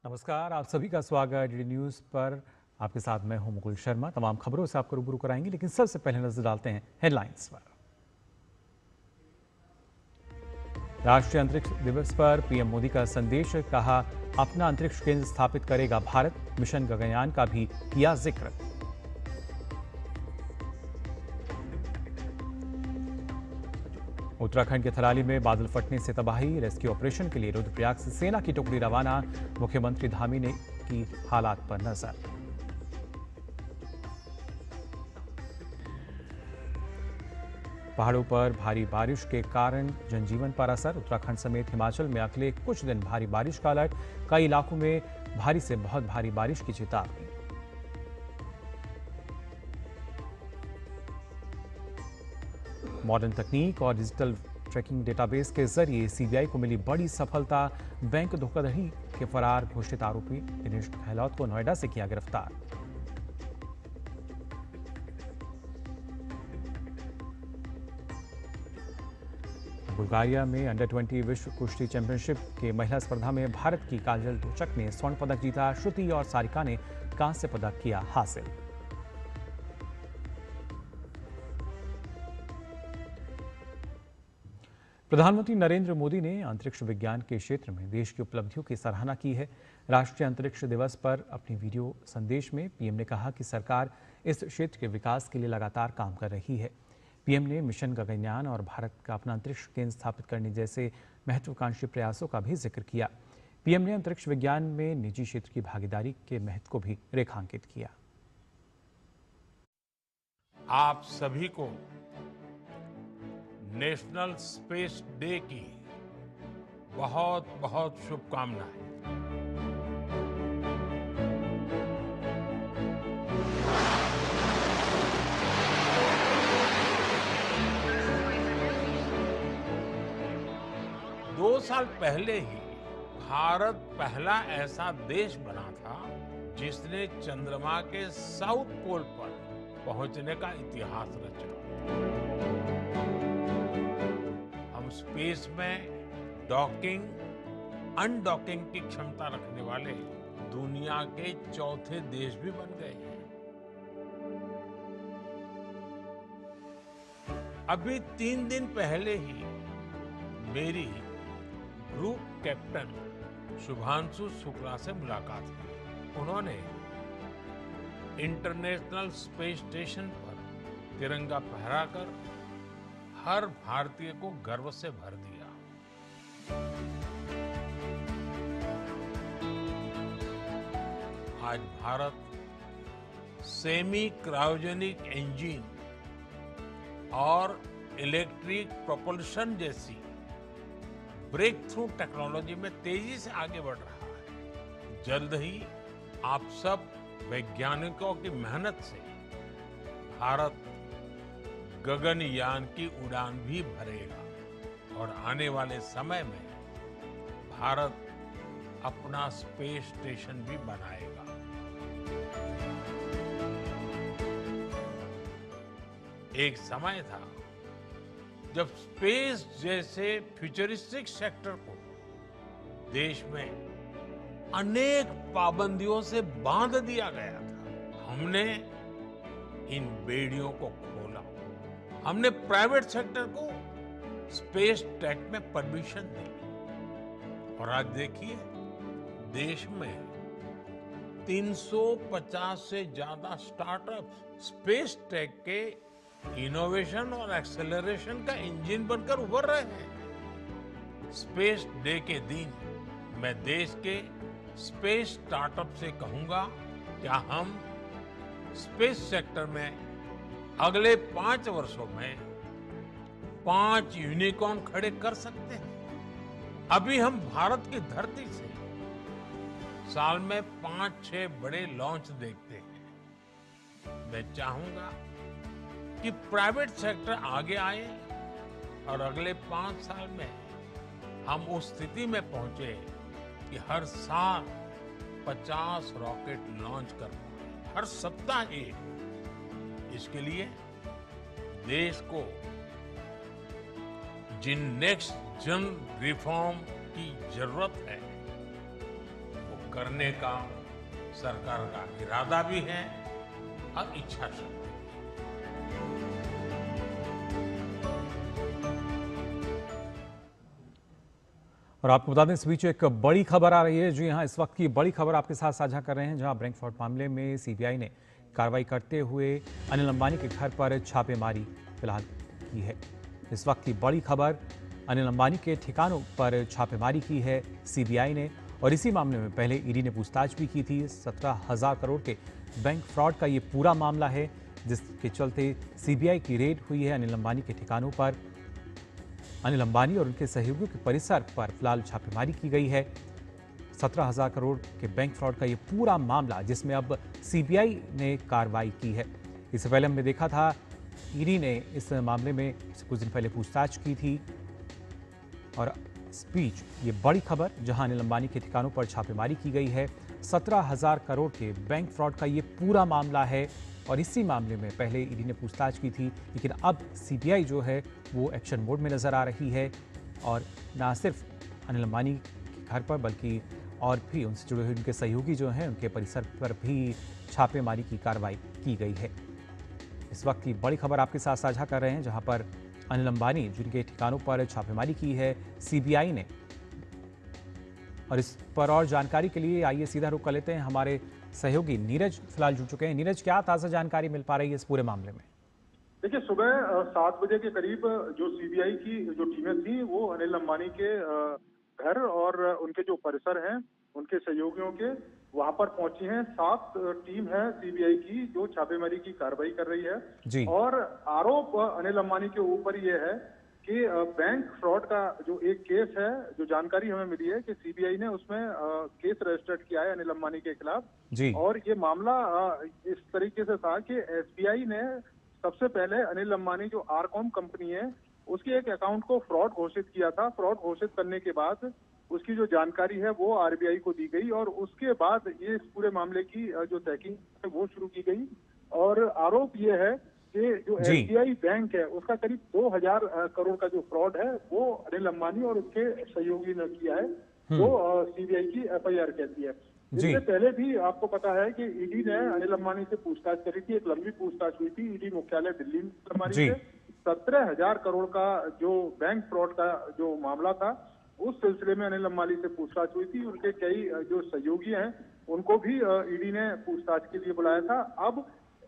नमस्कार, आप सभी का स्वागत डीडी न्यूज़ पर। आपके साथ मैं हूं मुकुल शर्मा। तमाम खबरों से आपको रूबरू कराएंगे, लेकिन सबसे पहले नजर डालते हैं हेडलाइंस पर। राष्ट्रीय अंतरिक्ष दिवस पर पीएम मोदी का संदेश, कहा अपना अंतरिक्ष केंद्र स्थापित करेगा भारत। मिशन गगनयान का भी किया जिक्र। उत्तराखंड के थराली में बादल फटने से तबाही, रेस्क्यू ऑपरेशन के लिए रुद्रप्रयाग से सेना की टुकड़ी रवाना। मुख्यमंत्री धामी ने की हालात पर नजर। पहाड़ों पर भारी बारिश के कारण जनजीवन पर असर, उत्तराखंड समेत हिमाचल में अगले कुछ दिन भारी बारिश का अलर्ट। कई इलाकों में भारी से बहुत भारी बारिश की चेतावनी। मॉडर्न तकनीक और डिजिटल ट्रैकिंग डेटाबेस के जरिए सीबीआई को मिली बड़ी सफलता। बैंक धोखाधड़ी के फरार घोषित आरोपी दिनेश गहलोत को नोएडा से किया गिरफ्तार। बुल्गारिया में अंडर 20 विश्व कुश्ती चैंपियनशिप के महिला स्पर्धा में भारत की काजल तोचक ने स्वर्ण पदक जीता। श्रुति और सारिका ने कांस्य पदक किया हासिल। प्रधानमंत्री नरेंद्र मोदी ने अंतरिक्ष विज्ञान के क्षेत्र में देश की उपलब्धियों की सराहना की है। राष्ट्रीय अंतरिक्ष दिवस पर अपने वीडियो संदेश में पीएम ने कहा कि सरकार इस क्षेत्र के विकास के लिए लगातार काम कर रही है। पीएम ने मिशन गगनयान और भारत का अपना अंतरिक्ष केंद्र स्थापित करने जैसे महत्वाकांक्षी प्रयासों का भी जिक्र किया। पीएम ने अंतरिक्ष विज्ञान में निजी क्षेत्र की भागीदारी के महत्व को भी रेखांकित किया। आप सभी को नेशनल स्पेस डे की बहुत बहुत शुभकामनाएं। दो साल पहले ही भारत पहला ऐसा देश बना था जिसने चंद्रमा के साउथ पोल पर पहुंचने का इतिहास रचा। हम स्पेस में डॉकिंग, अनडॉकिंग की क्षमता रखने वाले दुनिया के चौथे देश भी बन गए हैं। अभी 3 दिन पहले ही मेरी ग्रुप कैप्टन शुभांशु शुक्ला से मुलाकात हुई। उन्होंने इंटरनेशनल स्पेस स्टेशन पर तिरंगा फहराकर हर भारतीय को गर्व से भर दिया। आज भारत सेमी क्रायोजेनिक इंजन और इलेक्ट्रिक प्रोपल्शन जैसी ब्रेक थ्रू टेक्नोलॉजी में तेजी से आगे बढ़ रहा है। जल्द ही आप सब वैज्ञानिकों की मेहनत से भारत गगनयान की उड़ान भी भरेगा और आने वाले समय में भारत अपना स्पेस स्टेशन भी बनाएगा। एक समय था जब स्पेस जैसे फ्यूचरिस्टिक सेक्टर को देश में अनेक पाबंदियों से बांध दिया गया था। हमने इन बेड़ियों को खोला। हमने प्राइवेट सेक्टर को स्पेस टेक में परमिशन दी और आज देखिए देश में 350 से ज्यादा स्टार्टअप स्पेस टेक के इनोवेशन और एक्सेलरेशन का इंजन बनकर उभर रहे हैं। स्पेस डे के दिन मैं देश के स्पेस स्टार्टअप से कहूंगा, क्या हम स्पेस सेक्टर में अगले 5 वर्षों में 5 यूनिकॉर्न खड़े कर सकते हैं? अभी हम भारत की धरती से साल में 5-6 बड़े लॉन्च देखते हैं। मैं चाहूंगा कि प्राइवेट सेक्टर आगे आए और अगले 5 साल में हम उस स्थिति में पहुंचे कि हर साल 50 रॉकेट लॉन्च कर पाए, हर सप्ताह एक। इसके लिए देश को जिन नेक्स्ट जन रिफॉर्म की जरूरत है वो करने का सरकार का इरादा भी है और इच्छा शक्ति। और आपको बता दें इस बीच एक बड़ी खबर आ रही है। जी हाँ, इस वक्त की बड़ी खबर आपके साथ साझा कर रहे हैं, जहां ब्रैंकफोर्ड मामले में सीबीआई ने कार्रवाई करते हुए अनिल अंबानी के घर पर छापेमारी फिलहाल की है। इस वक्त की बड़ी खबर, अनिल अंबानी के ठिकानों पर छापेमारी की है सीबीआई ने, और इसी मामले में पहले ईडी ने पूछताछ भी की थी। 17,000 करोड़ के बैंक फ्रॉड का ये पूरा मामला है, जिसके चलते सीबीआई की रेड हुई है अनिल अंबानी के ठिकानों पर। अनिल अंबानी और उनके सहयोगियों के परिसर पर फिलहाल छापेमारी की गई है। 17,000 करोड़ के बैंक फ्रॉड का ये पूरा मामला, जिसमें अब सीबीआई ने कार्रवाई की है। इससे पहले हमने देखा था ईडी ने इस मामले में कुछ दिन पहले पूछताछ की थी। और इस बीच ये बड़ी खबर, जहां अनिल अंबानी के ठिकानों पर छापेमारी की गई है। 17,000 करोड़ के बैंक फ्रॉड का ये पूरा मामला है, और इसी मामले में पहले ईडी ने पूछताछ की थी, लेकिन अब सीबीआई जो है वो एक्शन मोड में नजर आ रही है। और ना सिर्फ अनिल अंबानी के घर पर, बल्कि और भी उनसे जुड़े हुए उनके सहयोगी जो हैं, उनके परिसर पर भी छापेमारी की कार्रवाई की गई है। इस वक्त की बड़ी खबर आपके साथ साझा कर रहे हैं, जहां पर अनिल अंबानी जिनके ठिकानों पर छापेमारी की है सीबीआई ने। और इस पर और जानकारी के लिए आइए सीधा रुख कर लेते हैं, हमारे सहयोगी नीरज फिलहाल जुड़ चुके हैं। नीरज, क्या ताज़ा जानकारी मिल पा रही है इस पूरे मामले में? देखिए, सुबह 7 बजे के करीब जो सीबीआई की जो टीमें थी वो अनिल अंबानी के घर और उनके जो परिसर हैं उनके सहयोगियों के वहां पर पहुंची हैं। 7 टीम है सीबीआई की जो छापेमारी की कार्रवाई कर रही है। जी। और आरोप अनिल अंबानी के ऊपर ये है कि बैंक फ्रॉड का जो एक केस है, जो जानकारी हमें मिली है कि सीबीआई ने उसमें केस रजिस्टर्ड किया है अनिल अंबानी के खिलाफ। जी। और ये मामला इस तरीके से था कि एसबीआई ने सबसे पहले अनिल अंबानी जो आरकॉम कंपनी है उसके एक अकाउंट को फ्रॉड घोषित किया था। फ्रॉड घोषित करने के बाद उसकी जो जानकारी है वो आरबीआई को दी गई, और उसके बाद ये इस पूरे मामले की जो तहकीक है वो शुरू की गई। और आरोप ये है कि जो एसबीआई बैंक है उसका करीब 2,000 करोड़ का जो फ्रॉड है वो अनिल अंबानी और उसके सहयोगी ने किया है, जो सीबीआई की एफआईआर कहती है। इससे पहले भी आपको पता है कि ईडी ने अनिल अंबानी से पूछताछ करी थी। एक लंबी पूछताछ हुई थी ईडी मुख्यालय दिल्ली में अंबानी से। 17,000 करोड़ का जो बैंक फ्रॉड का जो मामला था उस सिलसिले में अनिल अंबानी से पूछताछ हुई थी। उनके कई जो सहयोगी हैं उनको भी ईडी ने पूछताछ के लिए बुलाया था। अब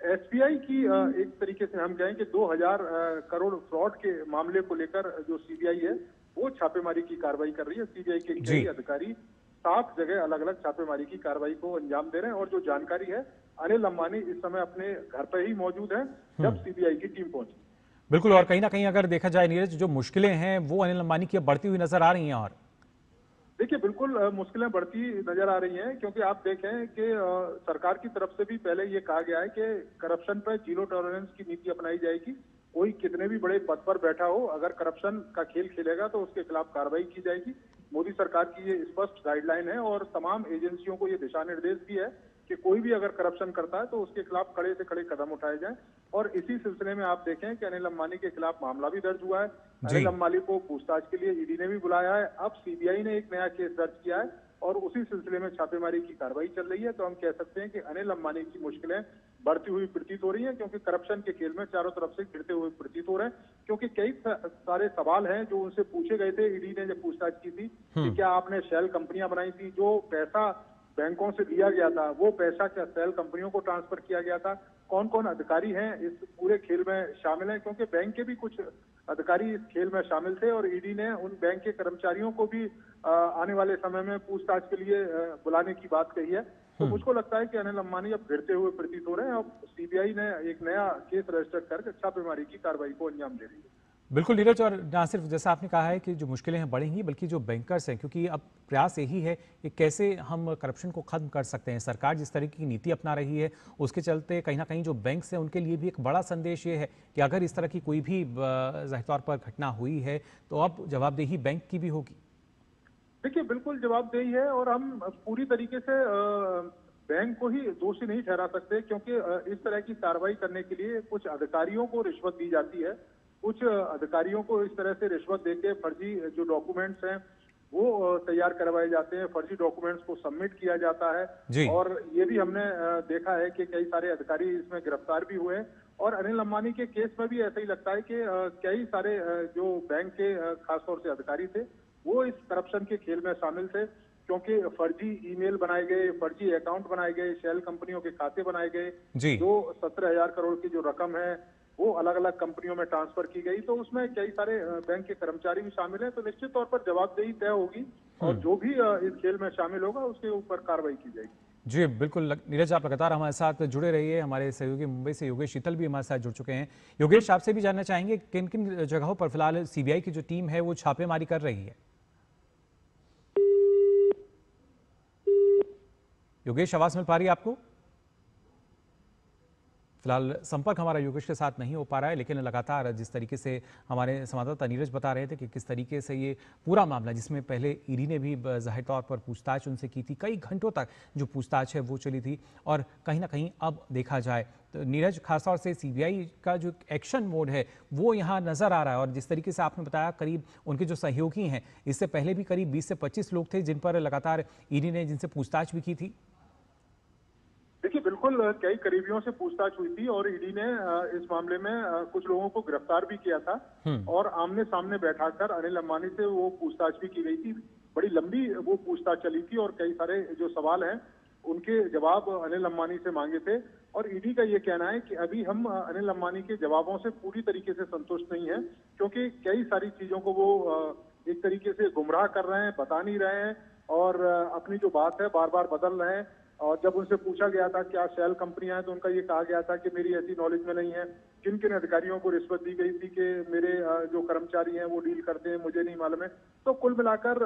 एसबीआई की एक तरीके से हम कहें कि 2,000 करोड़ फ्रॉड के मामले को लेकर जो सीबीआई है वो छापेमारी की कार्रवाई कर रही है। सीबीआई के कई अधिकारी 7 जगह अलग अलग छापेमारी की कार्रवाई को अंजाम दे रहे हैं। और जो जानकारी है, अनिल अंबानी इस समय अपने घर पर ही मौजूद हैं जब सीबीआई की टीम पहुंची। बिल्कुल, और कहीं ना कहीं अगर देखा जाए नीरज, जो मुश्किलें हैं वो अनिल अंबानी की अब बढ़ती हुई नजर आ रही हैं। और देखिए, बिल्कुल मुश्किलें बढ़ती नजर आ रही हैं, क्योंकि आप देखें कि सरकार की तरफ से भी पहले ये कहा गया है कि करप्शन पर जीरो टॉलरेंस की नीति अपनाई जाएगी। कोई कितने भी बड़े पद पर बैठा हो, अगर करप्शन का खेल खेलेगा तो उसके खिलाफ कार्रवाई की जाएगी। मोदी सरकार की ये स्पष्ट गाइडलाइन है, और तमाम एजेंसियों को ये दिशा निर्देश भी है कि कोई भी अगर करप्शन करता है तो उसके खिलाफ कड़े से कड़े कदम उठाए जाएं। और इसी सिलसिले में आप देखें कि अनिल अंबानी के खिलाफ मामला भी दर्ज हुआ है। अनिल अंबानी को पूछताछ के लिए ईडी ने भी बुलाया है। अब सीबीआई ने एक नया केस दर्ज किया है और उसी सिलसिले में छापेमारी की कार्रवाई चल रही है। तो हम कह सकते हैं कि अनिल अंबानी की मुश्किलें बढ़ती हुई प्रतीत हो रही हैं, क्योंकि करप्शन के खेल में चारों तरफ से गिरते हुए प्रतीत हो रहे हैं। क्योंकि कई सारे सवाल हैं जो उनसे पूछे गए थे ईडी ने जब पूछताछ की थी कि क्या आपने शेल कंपनियां बनाई थी, जो पैसा बैंकों से लिया गया था वो पैसा क्या शेल कंपनियों को ट्रांसफर किया गया था, कौन कौन अधिकारी हैं इस पूरे खेल में शामिल हैं, क्योंकि बैंक के भी कुछ अधिकारी इस खेल में शामिल थे। और ईडी ने उन बैंक के कर्मचारियों को भी आने वाले समय में पूछताछ के लिए बुलाने की बात कही है। तो मुझको लगता है कि अनिल अंबानी अब गिरते हुए प्रतीत हो रहे हैं। अब सीबीआई ने एक नया केस रजिस्टर कर छापेमारी की कार्रवाई को अंजाम दे रही है। बिल्कुल नीरज, और ना सिर्फ जैसा आपने कहा है कि जो मुश्किलें हैं बढ़ेंगी, बल्कि जो बैंकर्स हैं, क्योंकि अब प्रयास यही है कि कैसे हम करप्शन को खत्म कर सकते हैं। सरकार जिस तरह की नीति अपना रही है उसके चलते कहीं ना कहीं जो बैंक्स हैं उनके लिए भी एक बड़ा संदेश ये है कि अगर इस तरह की कोई भी ज़ाहिर तौर पर घटना हुई है तो अब जवाबदेही बैंक की भी होगी। देखिए, बिल्कुल जवाबदेही है, और हम पूरी तरीके से बैंक को ही दोषी नहीं ठहरा सकते, क्योंकि इस तरह की कार्रवाई करने के लिए कुछ अधिकारियों को रिश्वत दी जाती है। कुछ अधिकारियों को इस तरह से रिश्वत देके फर्जी जो डॉक्यूमेंट्स हैं वो तैयार करवाए जाते हैं, फर्जी डॉक्यूमेंट्स को सबमिट किया जाता जी। है। और ये भी हमने देखा है कि कई सारे अधिकारी इसमें गिरफ्तार भी हुए हैं। और अनिल अंबानी के केस में भी ऐसा ही लगता है कि कई सारे जो बैंक के खासतौर से अधिकारी थे, वो इस करप्शन के खेल में शामिल थे, क्योंकि फर्जी ईमेल बनाए गए, फर्जी अकाउंट बनाए गए, शेल कंपनियों के खाते बनाए गए, जी। जो 17,000 करोड़ की जो रकम है वो अलग अलग कंपनियों में ट्रांसफर की गई। तो उसमें कई सारे बैंक के कर्मचारी भी शामिल हैं। तो निश्चित तौर पर जवाबदेही तय होगी और जो भी इस खेल में शामिल होगा उसके ऊपर कार्रवाई की जाएगी। जी बिल्कुल नीरज, आप लगातार हमारे साथ जुड़े रहिए। हमारे सहयोगी मुंबई से योगेश शीतल भी हमारे साथ जुड़ चुके हैं। योगेश, आपसे भी जानना चाहेंगे किन किन जगहों पर फिलहाल सीबीआई की जो टीम है वो छापेमारी कर रही है। योगेश, आवाज मिल पा रही है आपको? फिलहाल संपर्क हमारा योगेश के साथ नहीं हो पा रहा है, लेकिन लगातार जिस तरीके से हमारे संवाददाता नीरज बता रहे थे कि किस तरीके से ये पूरा मामला, जिसमें पहले ईडी ने भी जाहिर तौर पर पूछताछ उनसे की थी, कई घंटों तक जो पूछताछ है वो चली थी, और कहीं ना कहीं अब देखा जाए तो नीरज, खासतौर से सीबीआई का जो एक्शन मोड है वो यहाँ नजर आ रहा है। और जिस तरीके से आपने बताया, करीब उनके जो सहयोगी हैं, इससे पहले भी करीब 20 से 25 लोग थे जिन पर लगातार ईडी ने जिनसे पूछताछ भी की थी। देखिए, बिल्कुल कई करीबियों से पूछताछ हुई थी और ईडी ने इस मामले में कुछ लोगों को गिरफ्तार भी किया था और आमने सामने बैठाकर अनिल अंबानी से वो पूछताछ भी की गई थी। बड़ी लंबी वो पूछताछ चली थी और कई सारे जो सवाल हैं उनके जवाब अनिल अंबानी से मांगे थे। और ईडी का ये कहना है कि अभी हम अनिल अंबानी के जवाबों से पूरी तरीके से संतुष्ट नहीं है, क्योंकि कई सारी चीजों को वो एक तरीके से गुमराह कर रहे हैं, बता नहीं रहे हैं और अपनी जो बात है बार बार बदल रहे हैं। और जब उनसे पूछा गया था क्या शेल कंपनियां हैं, तो उनका ये कहा गया था कि मेरी ऐसी नॉलेज में नहीं है। किन किन अधिकारियों को रिश्वत दी गई थी कि मेरे जो कर्मचारी हैं वो डील करते हैं, मुझे नहीं मालूम है। तो कुल मिलाकर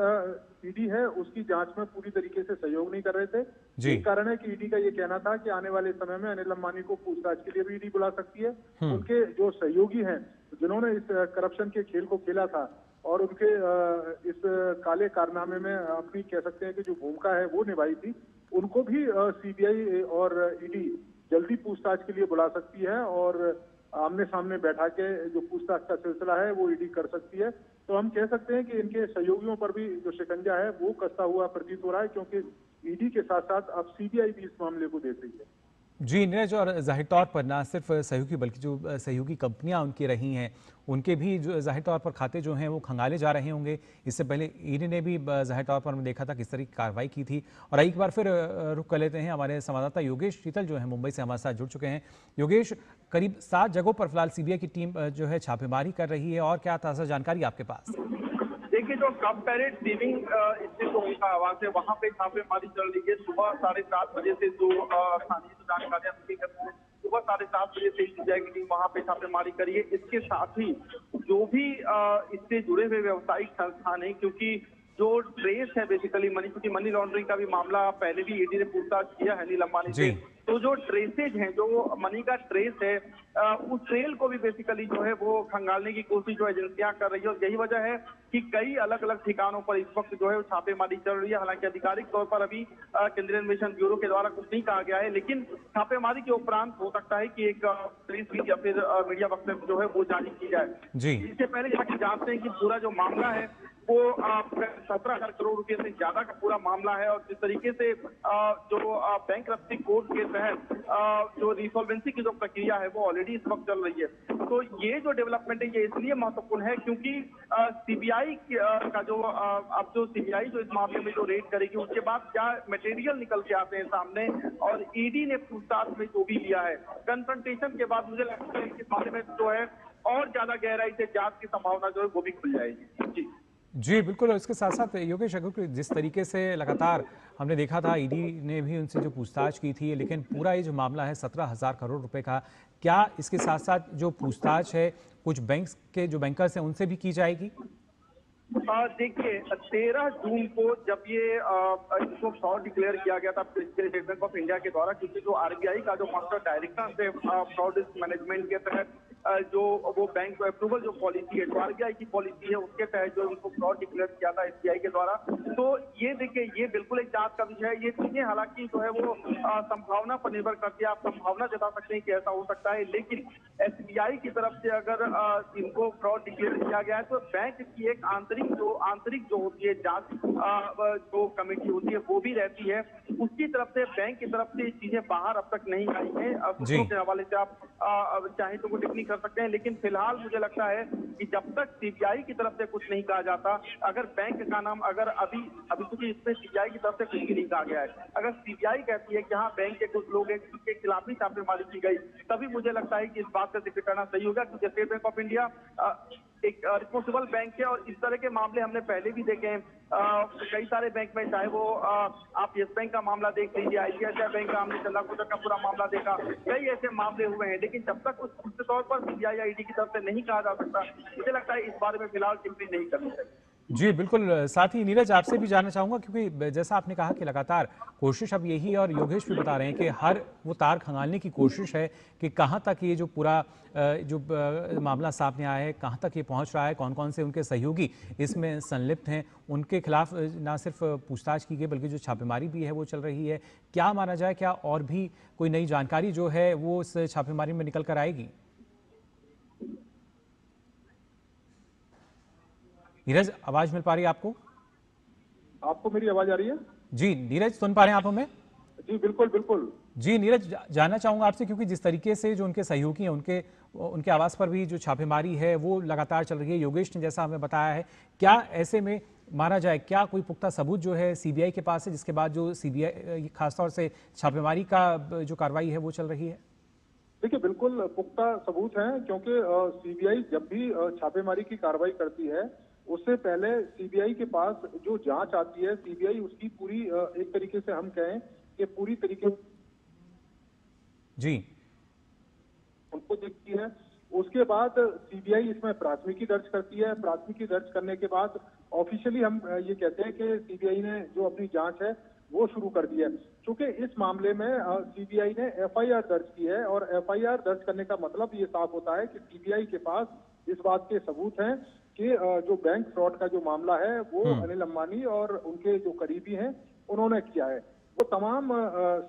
ईडी है उसकी जांच में पूरी तरीके से सहयोग नहीं कर रहे थे। यही कारण है कि ईडी का ये कहना था कि आने वाले समय में अनिल अंबानी को पूछताछ के लिए भी ईडी बुला सकती है। उनके जो सहयोगी हैं जिन्होंने इस करप्शन के खेल को खेला था और उनके इस काले कारनामे में अपनी कह सकते हैं कि जो भूमिका है वो निभाई थी, उनको भी सीबीआई और ईडी जल्दी पूछताछ के लिए बुला सकती है और आमने सामने बैठा के जो पूछताछ का सिलसिला है वो ईडी कर सकती है। तो हम कह सकते हैं कि इनके सहयोगियों पर भी जो शिकंजा है वो कसता हुआ प्रतीत हो रहा है, क्योंकि ईडी के साथ साथ अब सीबीआई भी इस मामले को देख रही है। जी नीरज, और जाहिर तौर पर ना सिर्फ सहयोगी बल्कि जो सहयोगी कंपनियां उनकी रही हैं उनके भी जो जाहिर तौर पर खाते जो हैं वो खंगाले जा रहे होंगे। इससे पहले ईडी ने भी जाहिर तौर पर हमने देखा था किस तरह की कार्रवाई की थी। और एक बार फिर रुख कर लेते हैं, हमारे संवाददाता योगेश शीतल जो है मुंबई से हमारे साथ जुड़ चुके हैं। योगेश, करीब 7 जगहों पर फिलहाल सीबीआई की टीम जो है छापेमारी कर रही है, और क्या ताज़ा जानकारी आपके पास? देखिए, जो कप पैरेड सेविंग स्थित उनका आवास है वहाँ पे छापेमारी चल रही है। सुबह 7:30 बजे से जो स्थानीय जानकारियां सुबह 7:30 बजे से सीबीआई की टीम वहाँ पे छापेमारी करी है। इसके साथ ही जो भी इससे जुड़े हुए व्यवसायिक संस्थान है, क्योंकि जो ट्रेस है बेसिकली मनी, क्योंकि मनी लॉन्ड्रिंग का भी मामला पहले भी ईडी ने पूछताछ किया है अनिल अंबानी से, तो जो ट्रेसेज हैं, जो मनी का ट्रेस है, उस ट्रेल को भी बेसिकली जो है वो खंगालने की कोशिश जो एजेंसियां कर रही है। और यही वजह है कि कई अलग अलग ठिकानों पर इस वक्त जो है छापेमारी चल रही है। हालांकि आधिकारिक तौर पर अभी केंद्रीय अन्वेषण ब्यूरो के द्वारा कुछ नहीं कहा गया है, लेकिन छापेमारी के उपरांत हो सकता है कि एक प्रेस मीट या फिर मीडिया वक्तव्य जो है वो जारी की जाए। इससे पहले यहाँ की जानते हैं कि पूरा जो मामला है वो 17,000 करोड़ रुपए से ज्यादा का पूरा मामला है। और जिस तरीके से जो बैंक्रप्सी कोड के तहत जो रिसॉल्वेंसी की जो प्रक्रिया है वो ऑलरेडी इस वक्त चल रही है। तो ये जो डेवलपमेंट है ये इसलिए महत्वपूर्ण है क्योंकि सीबीआई का जो अब जो सीबीआई जो इस मामले में जो रेड करेगी उसके बाद क्या मटेरियल निकल के आते हैं सामने, और ईडी ने पूछताछ में जो भी लिया है कन्फ्रंटेशन के बाद मुझे लगता है कि इस बारे में जो है और ज्यादा गहराई से जांच की संभावना जो है वो भी खुल जाएगी। जी बिल्कुल। और इसके साथ साथ योगेश, अगर जिस तरीके से लगातार हमने देखा था ईडी ने भी उनसे जो पूछताछ की थी, लेकिन पूरा ये जो मामला है 17,000 करोड़ रुपए का, क्या इसके साथ साथ जो पूछताछ है कुछ बैंक के जो बैंकर्स हैं उनसे भी की जाएगी? देखिए, 13 जून को जब ये इसको फ्रॉड डिक्लेयर किया गया था स्टेट बैंक ऑफ इंडिया के द्वारा, क्योंकि जो आरबीआई का जो मास्टर डायरेक्टर थे फ्रॉड रिस्क मैनेजमेंट के तहत जो वो बैंक अप्रूवल जो पॉलिसी है, जो आरबीआई की पॉलिसी है, उसके तहत जो उनको फ्रॉड डिक्लेयर किया था एसबीआई के द्वारा। तो ये देखिए, ये बिल्कुल एक जांच का विषय है। ये चीजें हालांकि जो है वो संभावना पर निर्भर करती है। आप संभावना जता सकते हैं कि ऐसा हो सकता है, लेकिन एसबीआई की तरफ से अगर इनको फ्रॉड डिक्लेयर किया गया है तो बैंक की एक आंतरिक जो होती है जांच जो कमेटी होती है वो भी रहती है। उसकी तरफ से, बैंक की तरफ से चीजें बाहर अब तक नहीं आई है। सूत्रों के हवाले से आप चाहे तो वो टिप्पणी कर सकते हैं, लेकिन फिलहाल मुझे लगता है कि जब तक सीबीआई की तरफ से कुछ नहीं कहा जाता, अगर बैंक का नाम अगर अभी क्योंकि इसमें सीबीआई की तरफ से कुछ भी नहीं कहा गया है, अगर सीबीआई कहती है कि हाँ बैंक के कुछ लोग हैं जिनके खिलाफ भी छापेमारी की गई, तभी मुझे लगता है कि इस बात का जिक्र करना सही होगा। क्योंकि स्टेट बैंक ऑफ इंडिया एक रिस्पॉन्सिबल बैंक है और इस तरह के मामले हमने पहले भी देखे हैं कई सारे बैंक में, चाहे वो आप येस बैंक का मामला देख लीजिए, आईसीआईसीआई बैंक का, हमने चंदा कोचर का पूरा मामला देखा, कई ऐसे मामले हुए हैं। लेकिन जब तक उस तौर पर सीबीआई या ईडी की तरफ से नहीं कहा जा सकता, मुझे लगता है इस बारे में फिलहाल टिप्पणी नहीं करनी चाहिए। जी बिल्कुल। साथ ही नीरज, आपसे भी जानना चाहूंगा, क्योंकि जैसा आपने कहा कि लगातार कोशिश अब यही है और योगेश भी बता रहे हैं कि हर वो तार खंगालने की कोशिश है कि कहां तक ये जो पूरा मामला सामने आया है, कहां तक ये पहुंच रहा है, कौन कौन से उनके सहयोगी इसमें संलिप्त हैं, उनके खिलाफ ना सिर्फ पूछताछ की गई बल्कि जो छापेमारी भी है वो चल रही है। क्या माना जाए, क्या और भी कोई नई जानकारी जो है वो इस छापेमारी में निकल कर आएगी? नीरज, आवाज मिल पा रही है आपको? आपको मेरी आवाज आ रही है? जी नीरज, सुन पा रहे हैं आप हमें? जी बिल्कुल बिल्कुल। जी नीरज, जानना चाहूंगा आपसे, क्योंकि जिस तरीके से जो उनके सहयोगी हैं उनके आवास पर भी जो छापेमारी है वो लगातार चल रही है, योगेश ने जैसा हमें बताया है, क्या ऐसे में माना जाए, क्या कोई पुख्ता सबूत जो है सीबीआई के पास है जिसके बाद जो सीबीआई खासतौर से छापेमारी का जो कार्रवाई है वो चल रही है? देखिए बिल्कुल पुख्ता सबूत हैं, क्योंकि सीबीआई जब भी छापेमारी की कार्रवाई करती है उससे पहले सीबीआई के पास जो जांच आती है, सीबीआई उसकी पूरी एक तरीके से हम कहें कि पूरी तरीके जी उनको देखती है। उसके बाद सीबीआई इसमें प्राथमिकी दर्ज करती है। प्राथमिकी दर्ज करने के बाद ऑफिशियली हम ये कहते हैं कि सीबीआई ने जो अपनी जांच है वो शुरू कर दी है। चूंकि इस मामले में सीबीआई ने एफआईआर दर्ज की है और एफआईआर दर्ज करने का मतलब ये साफ होता है कि सीबीआई के पास इस बात के सबूत हैं कि जो बैंक फ्रॉड का जो मामला है वो अनिल अंबानी और उनके जो करीबी हैं उन्होंने किया है। वो तमाम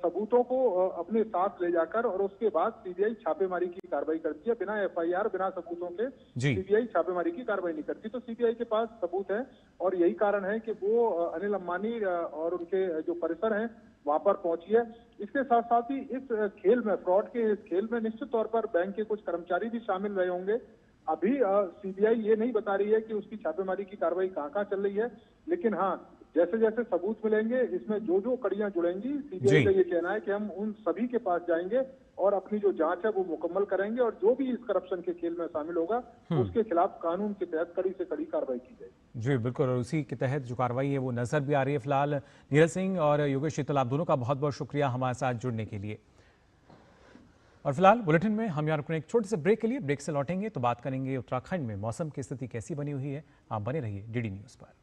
सबूतों को अपने साथ ले जाकर और उसके बाद सीबीआई छापेमारी की कार्रवाई करती है। बिना एफआईआर, बिना सबूतों के सीबीआई छापेमारी की कार्रवाई नहीं करती। तो सीबीआई के पास सबूत है और यही कारण है कि वो अनिल अंबानी और उनके जो परिसर हैं वहां पर पहुंची है। इसके साथ साथ ही इस खेल में, फ्रॉड के इस खेल में निश्चित तौर पर बैंक के कुछ कर्मचारी भी शामिल रहे होंगे। अभी सीबीआई ये नहीं बता रही है कि उसकी छापेमारी की कार्रवाई कहां चल रही है, लेकिन हाँ जैसे जैसे सबूत मिलेंगे इसमें जो जो कड़ियां जुड़ेंगी, सीबीआई का ये कहना है कि हम उन सभी के पास जाएंगे और अपनी जो जांच है वो मुकम्मल करेंगे और जो भी इस करप्शन के खेल में शामिल होगा उसके खिलाफ कानून के तहत कड़ी से कड़ी कार्रवाई की जाएगी। जी बिल्कुल, और उसी के तहत जो कार्रवाई है वो नजर भी आ रही है। फिलहाल नीरज सिंह और योगेश शीतल, आप दोनों का बहुत बहुत शुक्रिया हमारे साथ जुड़ने के लिए। और फिलहाल बुलेटिन में हम यहाँ रुकने एक छोटे से ब्रेक के लिए, ब्रेक से लौटेंगे तो बात करेंगे उत्तराखंड में मौसम की स्थिति कैसी बनी हुई है। आप बने रहिए डीडी न्यूज पर।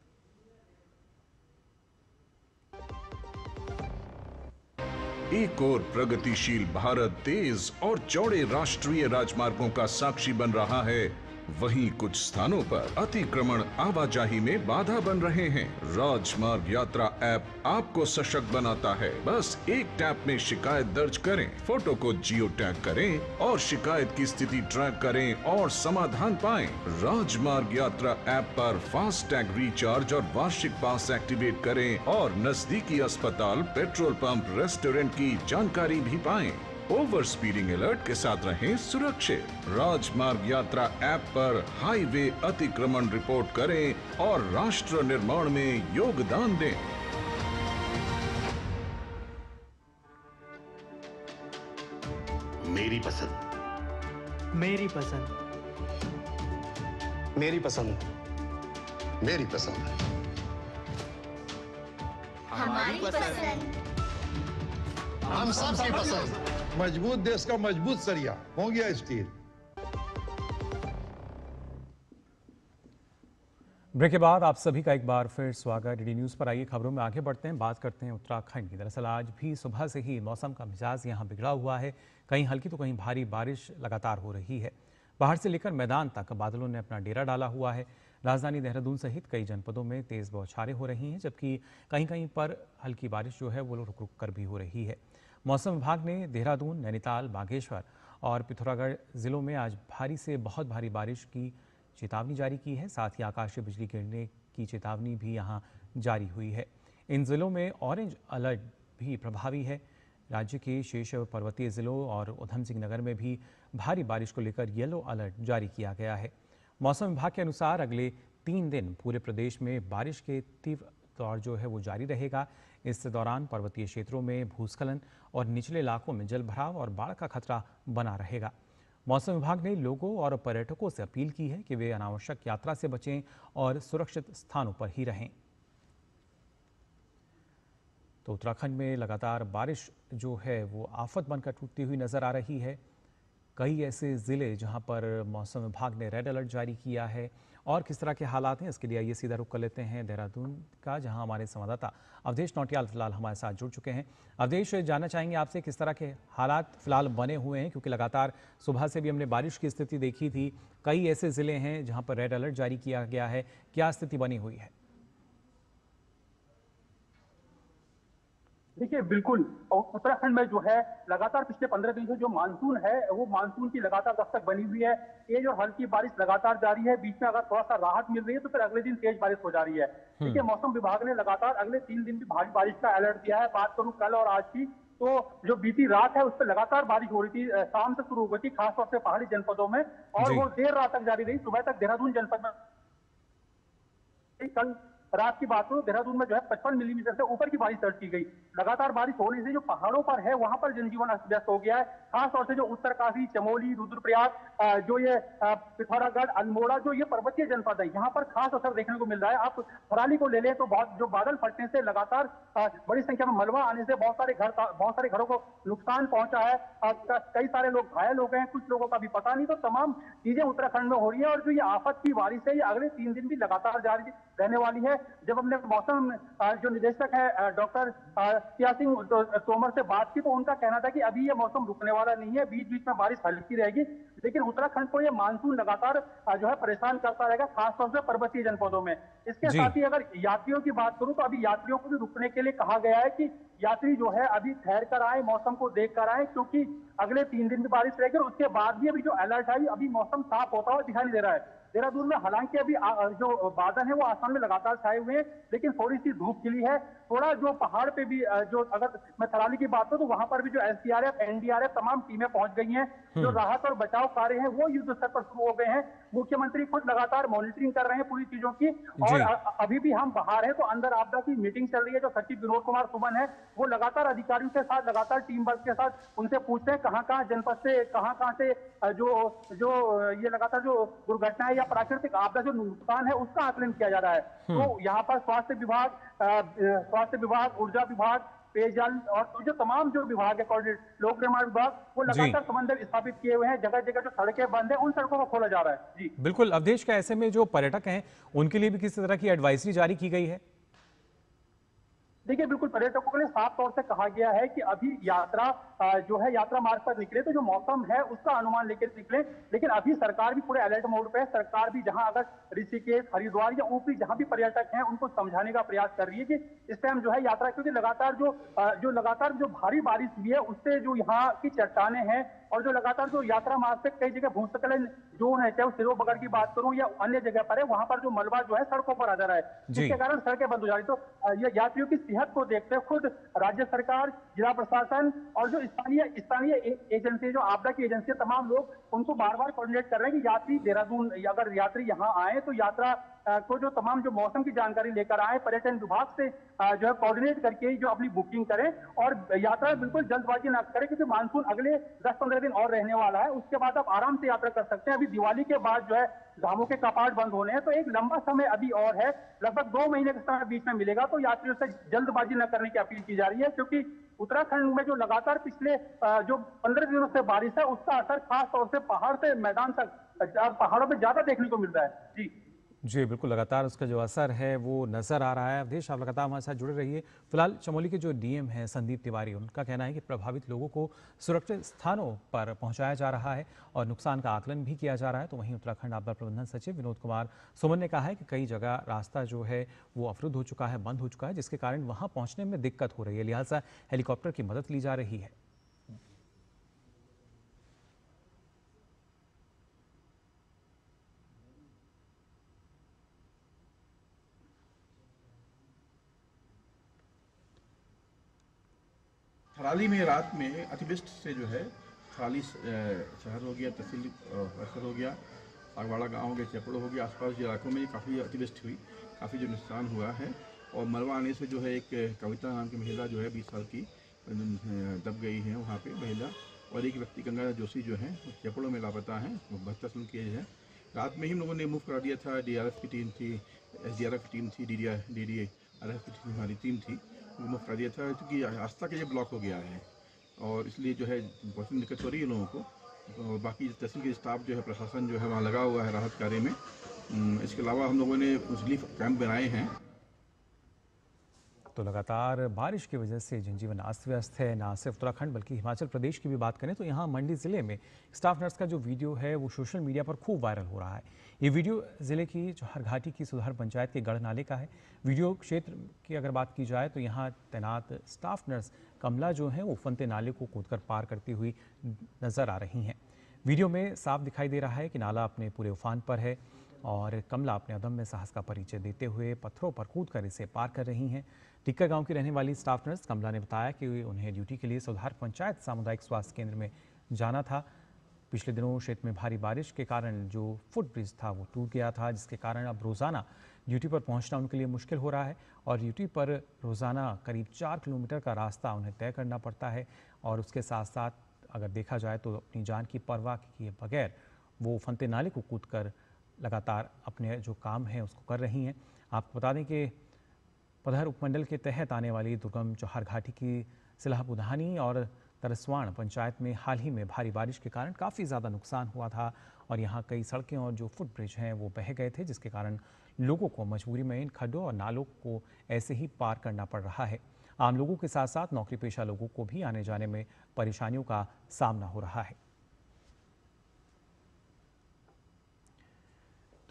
एक और प्रगतिशील भारत तेज और चौड़े राष्ट्रीय राजमार्गों का साक्षी बन रहा है, वहीं कुछ स्थानों पर अतिक्रमण आवाजाही में बाधा बन रहे हैं। राजमार्ग यात्रा ऐप आपको सशक्त बनाता है। बस एक टैप में शिकायत दर्ज करें, फोटो को जियो टैग करें और शिकायत की स्थिति ट्रैक करें और समाधान पाएं। राजमार्ग यात्रा ऐप पर फास्ट टैग रिचार्ज और वार्षिक पास एक्टिवेट करें और नजदीकी अस्पताल, पेट्रोल पंप, रेस्टोरेंट की जानकारी भी पाएं। ओवर स्पीडिंग अलर्ट के साथ रहें सुरक्षित। राजमार्ग यात्रा ऐप पर हाईवे अतिक्रमण रिपोर्ट करें और राष्ट्र निर्माण में योगदान दें। मेरी पसंद, मेरी पसंद, मेरी पसंद, मेरी पसंद, हमारी पसंद, हम सबकी पसंद। मजबूत देश का मजबूत सरिया हो गया स्टील। ब्रेक के बाद आप सभी का एक बार फिर स्वागत डीडी न्यूज़ पर। आइए खबरों में आगे बढ़ते हैं, बात करते हैं उत्तराखंड की। दरअसल आज भी सुबह से ही मौसम का मिजाज यहाँ बिगड़ा हुआ है। कहीं हल्की तो कहीं भारी बारिश लगातार हो रही है। बाहर से लेकर मैदान तक बादलों ने अपना डेरा डाला हुआ है। राजधानी देहरादून सहित कई जनपदों में तेज बौछारें हो रही हैं, जबकि कहीं कहीं पर हल्की बारिश जो है वो रुक रुक कर भी हो रही है। मौसम विभाग ने देहरादून, नैनीताल, बागेश्वर और पिथौरागढ़ जिलों में आज भारी से बहुत भारी बारिश की चेतावनी जारी की है। साथ ही आकाशीय बिजली गिरने की चेतावनी भी यहां जारी हुई है। इन जिलों में ऑरेंज अलर्ट भी प्रभावी है। राज्य के शेष पर्वतीय जिलों और उधम सिंह नगर में भी भारी बारिश को लेकर येलो अलर्ट जारी किया गया है। मौसम विभाग के अनुसार अगले 3 दिन पूरे प्रदेश में बारिश के तीव्र दौर जो है वो जारी रहेगा। इस दौरान पर्वतीय क्षेत्रों में भूस्खलन और निचले इलाकों में जलभराव और बाढ़ का खतरा बना रहेगा। मौसम विभाग ने लोगों और पर्यटकों से अपील की है कि वे अनावश्यक यात्रा से बचें और सुरक्षित स्थानों पर ही रहें। तो उत्तराखंड में लगातार बारिश जो है वो आफत बनकर टूटती हुई नजर आ रही है। कई ऐसे ज़िले जहां पर मौसम विभाग ने रेड अलर्ट जारी किया है। और किस तरह के हालात हैं इसके लिए आइए सीधा रुख कर लेते हैं देहरादून का, जहां हमारे संवाददाता अवधेश नौटियाल फिलहाल हमारे साथ जुड़ चुके हैं। अवधेश, जानना चाहेंगे आपसे किस तरह के हालात फिलहाल बने हुए हैं, क्योंकि लगातार सुबह से भी हमने बारिश की स्थिति देखी थी। कई ऐसे ज़िले हैं जहाँ पर रेड अलर्ट जारी किया गया है, क्या स्थिति बनी हुई है? देखिए, बिल्कुल उत्तराखंड में जो है लगातार पिछले 15 दिन से जो मानसून है वो मानसून की लगातार दस्तक बनी हुई है। तेज और हल्की बारिश लगातार जारी है। बीच में अगर थोड़ा सा राहत मिल रही है तो फिर अगले दिन तेज बारिश हो जा रही है। देखिए, मौसम विभाग ने लगातार अगले 3 दिन भी भारी बारिश का अलर्ट दिया है। बात करूं कल और आज की, तो जो बीती रात है उस पर लगातार बारिश हो रही थी। शाम से शुरू हो गई थी, खासतौर से पहाड़ी जनपदों में, और वो देर रात तक जारी रही। सुबह तक देहरादून जनपद में, कल रात की बात करो, देहरादून में जो है 55 मिलीमीटर से ऊपर की बारिश दर्ज की गई। लगातार बारिश होने से जो पहाड़ों पर है वहां पर जनजीवन अस्त व्यस्त हो गया है। खासतौर से जो उत्तरकाशी, चमोली, रुद्रप्रयाग, जो ये पिथौरागढ़, अल्मोड़ा, जो ये पर्वतीय जनपद है, यहाँ पर खास असर देखने को मिल रहा है। आप थराली को ले लें तो बहुत जो बादल फटने से लगातार बड़ी संख्या में मलबा आने से बहुत सारे घरों को नुकसान पहुंचा है। कई सारे लोग घायल हो गए हैं, कुछ लोगों का भी पता नहीं। तो तमाम चीजें उत्तराखंड में हो रही है, और जो ये आफत की बारिश है ये अगले 3 दिन भी लगातार जारी रहने वाली है। जब हमने मौसम जो निदेशक है डॉक्टर सिया सिंह तोमर से बात की, तो उनका कहना था कि अभी ये मौसम रुकने वाला नहीं है, बीच बीच में बारिश हल्की रहेगी, लेकिन उत्तराखंड को ये मानसून लगातार जो है परेशान करता रहेगा, खासतौर से पर्वतीय जनपदों में। इसके साथ ही अगर यात्रियों की बात करूं तो अभी यात्रियों को भी रुकने के लिए कहा गया है कि यात्री जो है अभी ठहर कर आए, मौसम को देख कर आए, क्योंकि अगले 3 दिन भी बारिश रहेगी। और उसके बाद भी अभी जो अलर्ट है, अभी मौसम साफ होता हुआ दिखाई नहीं दे रहा है। देहरादून में हालांकि अभी जो बादल है वो आसमान में लगातार छाए हुए हैं, लेकिन थोड़ी सी धूप खिली है। थोड़ा जो पहाड़ पे भी जो, अगर मैं थराली की बात करूं तो वहां पर भी जो एसडीआरएफ, एनडीआरएफ तमाम टीमें पहुंच गई हैं। जो राहत और बचाव कार्य हैं वो युद्ध स्तर पर शुरू हो गए हैं। मुख्यमंत्री खुद लगातार मॉनिटरिंग कर रहे हैं पूरी चीजों की। और अभी भी हम बाहर हैं तो अंदर आपदा की मीटिंग चल रही है। जो सचिव विनोद कुमार सुमन है वो लगातार अधिकारियों के साथ, लगातार टीम वर्क के साथ उनसे पूछते हैं कहाँ जनपद से, कहाँ से जो ये लगातार जो दुर्घटना है या प्राकृतिक आपदा जो नुकसान है उसका आकलन किया जा रहा है। तो यहाँ पर स्वास्थ्य विभाग, ऊर्जा विभाग, पेयजल और जो तमाम जो विभाग है, कोऑर्डिनेट लोक निर्माण विभाग, वो लगातार समन्वय स्थापित किए हुए हैं। जगह जगह जो सड़कें बंद है उन सड़कों को खोला जा रहा है। जी बिल्कुल अवधेश, का ऐसे में जो पर्यटक हैं उनके लिए भी किसी तरह की एडवाइजरी जारी की गई है? देखिए, बिल्कुल पर्यटकों के लिए साफ तौर से कहा गया है कि अभी यात्रा जो है यात्रा मार्ग पर निकले तो जो मौसम है उसका अनुमान लेकर निकले। लेकिन अभी सरकार भी पूरे अलर्ट मोड पे है। सरकार भी जहां अगर ऋषिकेश, हरिद्वार या ऊपरी जहां भी पर्यटक हैं उनको समझाने का प्रयास कर रही है कि इस टाइम जो है यात्रा, क्योंकि लगातार जो भारी बारिश हुई है उससे जो यहाँ की चट्टाने हैं और जो लगातार जो यात्रा मार्ग से कई जगह भूस्खलन जोन है, चाहे सिरो बगड़ की बात करूं या अन्य जगह पर है, वहां पर जो मलबा जो है सड़कों पर आ जा रहा है, जिसके कारण सड़कें बंद हो जा रही। तो ये यात्रियों की सेहत को देखते हुए खुद राज्य सरकार, जिला प्रशासन और जो स्थानीय एजेंसी, जो आपदा की एजेंसी, तमाम लोग उनको बार बार कोऑर्डिनेट कर रहे हैं कि यात्री देहरादून, अगर यात्री यहाँ आए तो यात्रा को जो तमाम जो मौसम की जानकारी लेकर आए, पर्यटन विभाग से जो है कोऑर्डिनेट करके जो अपनी बुकिंग करें और यात्रा बिल्कुल जल्दबाजी ना करें, क्योंकि मानसून अगले 10-15 दिन और रहने वाला है। उसके बाद आप आराम से यात्रा कर सकते हैं। अभी दिवाली के बाद जो है धामों के कपाट बंद होने हैं, तो एक लंबा समय अभी और है, लगभग 2 महीने का समय बीच में मिलेगा। तो यात्रियों से जल्दबाजी न करने की अपील की जा रही है, क्योंकि उत्तराखंड में जो लगातार पिछले जो 15 दिनों से बारिश है उसका असर खास तौर से पहाड़ से मैदान तक, पहाड़ों पे ज्यादा देखने को मिल रहा है। जी जी बिल्कुल, लगातार उसका जो असर है वो नज़र आ रहा है। अवधेश, आप लगातार हमारे साथ जुड़े रहिए। फिलहाल चमोली के जो डीएम हैं संदीप तिवारी, उनका कहना है कि प्रभावित लोगों को सुरक्षित स्थानों पर पहुंचाया जा रहा है और नुकसान का आकलन भी किया जा रहा है। तो वहीं उत्तराखंड आपदा प्रबंधन सचिव विनोद कुमार सुमन ने कहा है कि कई जगह रास्ता जो है वो अवरुद्ध हो चुका है, बंद हो चुका है, जिसके कारण वहाँ पहुँचने में दिक्कत हो रही है, लिहाजा हेलीकॉप्टर की मदद ली जा रही है। थराली में रात में अतिवृष्टि से जो है थराली शहर हो गया, तहसील परिसर हो गया, सागवाड़ा गांव हो गया, चेपड़ो हो गया, आसपास के इलाकों में काफ़ी अतिवृष्टि हुई, काफ़ी जो नुकसान हुआ है। और मलबा आने से जो है एक कविता नाम की महिला जो है 20 साल की दब गई है वहाँ पे महिला, और एक व्यक्ति गंगा जोशी जो है चेपड़ो में लापता है, 72 साल की एज है। रात में ही हम लोगों ने मूव करा दिया था, DRF की टीम थी, SDRF की टीम थी, DDRF की हमारी टीम थी, मूव करा दिया था क्योंकि रास्ता का ये ब्लॉक हो गया है और इसलिए जो है बहुत दिक्कत हो रही है लोगों को। और बाकी तहसील के स्टाफ जो है, प्रशासन जो है वहाँ लगा हुआ है राहत कार्य में। इसके अलावा हम लोगों ने रिलीफ कैंप बनाए हैं। तो लगातार बारिश की वजह से जनजीवन अस्त व्यस्त है। ना सिर्फ उत्तराखंड बल्कि हिमाचल प्रदेश की भी बात करें तो यहाँ मंडी ज़िले में स्टाफ नर्स का जो वीडियो है वो सोशल मीडिया पर खूब वायरल हो रहा है। ये वीडियो ज़िले की चौहर घाटी की सुधार पंचायत के गढ़ नाले का है। वीडियो क्षेत्र की अगर बात की जाए तो यहाँ तैनात स्टाफ नर्स कमला जो है वो फंते नाले को कूदकर पार करती हुई नजर आ रही हैं। वीडियो में साफ दिखाई दे रहा है कि नाला अपने पूरे उफान पर है और कमला अपने अदम्य साहस का परिचय देते हुए पत्थरों पर कूदकर इसे पार कर रही हैं। टिक्कर गांव की रहने वाली स्टाफ नर्स कमला ने बताया कि उन्हें ड्यूटी के लिए सुधार पंचायत सामुदायिक स्वास्थ्य केंद्र में जाना था। पिछले दिनों क्षेत्र में भारी बारिश के कारण जो फुट ब्रिज था वो टूट गया था, जिसके कारण अब रोज़ाना ड्यूटी पर पहुंचना उनके लिए मुश्किल हो रहा है और ड्यूटी पर रोज़ाना करीब 4 किलोमीटर का रास्ता उन्हें तय करना पड़ता है। और उसके साथ साथ अगर देखा जाए तो अपनी जान की परवाह किए बगैर वो फंते नाले को कूदकर लगातार अपने जो काम है उसको कर रही हैं। आपको बता दें कि पधर उपमंडल के तहत आने वाली दुर्गम चौहर घाटी की सिलाह बुधानी और तरसवाण पंचायत में हाल ही में भारी बारिश के कारण काफ़ी ज़्यादा नुकसान हुआ था और यहाँ कई सड़कें और जो फुट ब्रिज हैं वो बह गए थे, जिसके कारण लोगों को मजबूरी में इन खड्डों और नालों को ऐसे ही पार करना पड़ रहा है। आम लोगों के साथ साथ नौकरी पेशा लोगों को भी आने जाने में परेशानियों का सामना हो रहा है।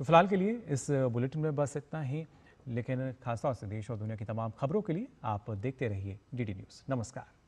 तो फिलहाल के लिए इस बुलेटिन में बस इतना ही, लेकिन खासतौर से देश और दुनिया की तमाम खबरों के लिए आप देखते रहिए DD न्यूज़। नमस्कार।